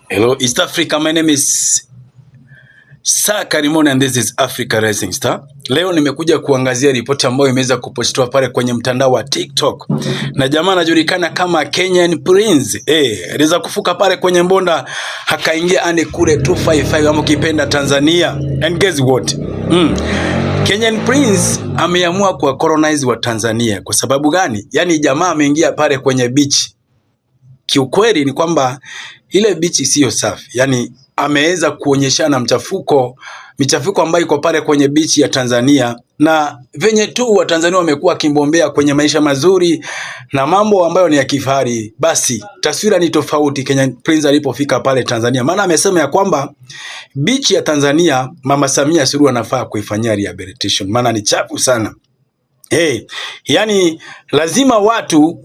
Hello East Africa, my name is Sir Karimoni and this is Africa Rising Star. Leo nimekuja kuangazia ripoti ambayo imeweza kupostiwa pale kwenye mtandao wa TikTok. Na jamaa anajulikana kama Kenyan Prince. Aliweza kufuka pale kwenye mbonda akaingia ande kule 255 ama ukipenda Tanzania. And guess what? Kenyan Prince ameamua kwa colonize wa Tanzania. Kwa sababu gani? Yaani jamaa ameingia pale kwenye beach. Kiukweli ni kwamba ile beach sio safi. Yaani ameweza kuonyeshana michafuko ambayo iko pale kwenye beach ya Tanzania, na venye tu wa Tanzania wamekuwa kimbombea kwenye maisha mazuri na mambo ambayo ni ya kifahari, basi taswira ni tofauti Kenyan Prince alipofika pale Tanzania. Maana amesema ya kwamba beach ya Tanzania Mama Samia Suluhu anafaa kuifanyia rehabilitation, maana ni chafu sana. Yani lazima watu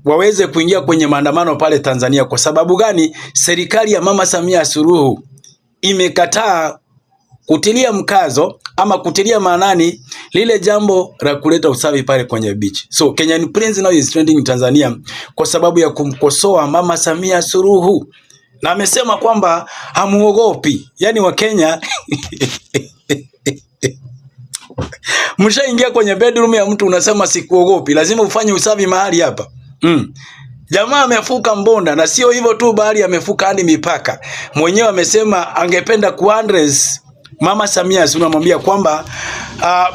waweze kuingia kwenye maandamano pale Tanzania. Kwa sababu gani? Serikali ya Mama Samia Suluhu imekataa kutilia mkazo ama kutilia maanani lile jambo la kuleta usafi pale kwenye beach. So Kenyan Prince now is trending in Tanzania kwa sababu ya kumkosoa Mama Samia Suluhu. Na amesema kwamba hamuogopi. Yaani wa Kenya mshaingia kwenye bedroom ya mtu unasema sikuogopi, lazima ufanye usafi mahali hapa. Jamaa amefuka mbonda, na sio hivyo tu, bali amefuka hadi mipaka. Mwenyewe amesema angependa kuandress Mama Samia Suluhu, anamwambia kwamba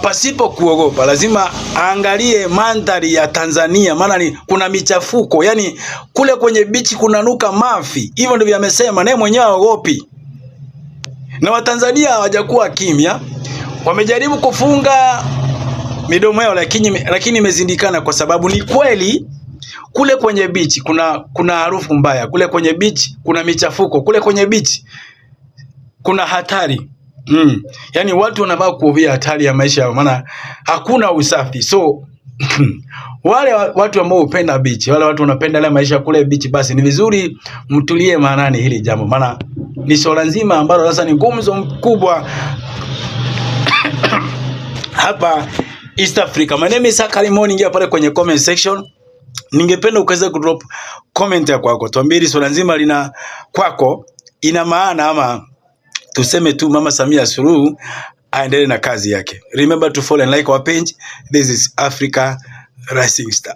pasipo kuogopa lazima aangalie mandhari ya Tanzania, maana kuna michafuko. Yani kule kwenye beach kunanuka mafi. Hivyo ndivyo amesema, naye mwenyewe haogopi. Na Watanzania hawajakuwa kimya. Wamejaribu kufunga midomo yao, lakini imezindikana, kwa sababu ni kweli kule kwenye beach kuna harufu mbaya, kule kwenye beach kuna michafuko, kule kwenye beach kuna hatari. Yani watu wanafaa kuovia hatari ya maisha yao, maana hakuna usafi. So wale watu ambao hupenda beach, wale watu wanapenda ile maisha kule beach, basi ni vizuri mtulie maanani hili jambo, maana ni swala nzima ambalo sasa ni gumzo kubwa hapa East Africa. My name is Sir Karimoni. Ingia pale kwenye comment section. Ningependa ukaweza kudrop comment ya kwako. Tuambie swala nzima lina kwako ina maana, ama tuseme tu Mama Samia Suluhu aendelee na kazi yake. Remember to follow and like our page. This is Africa Rising Star.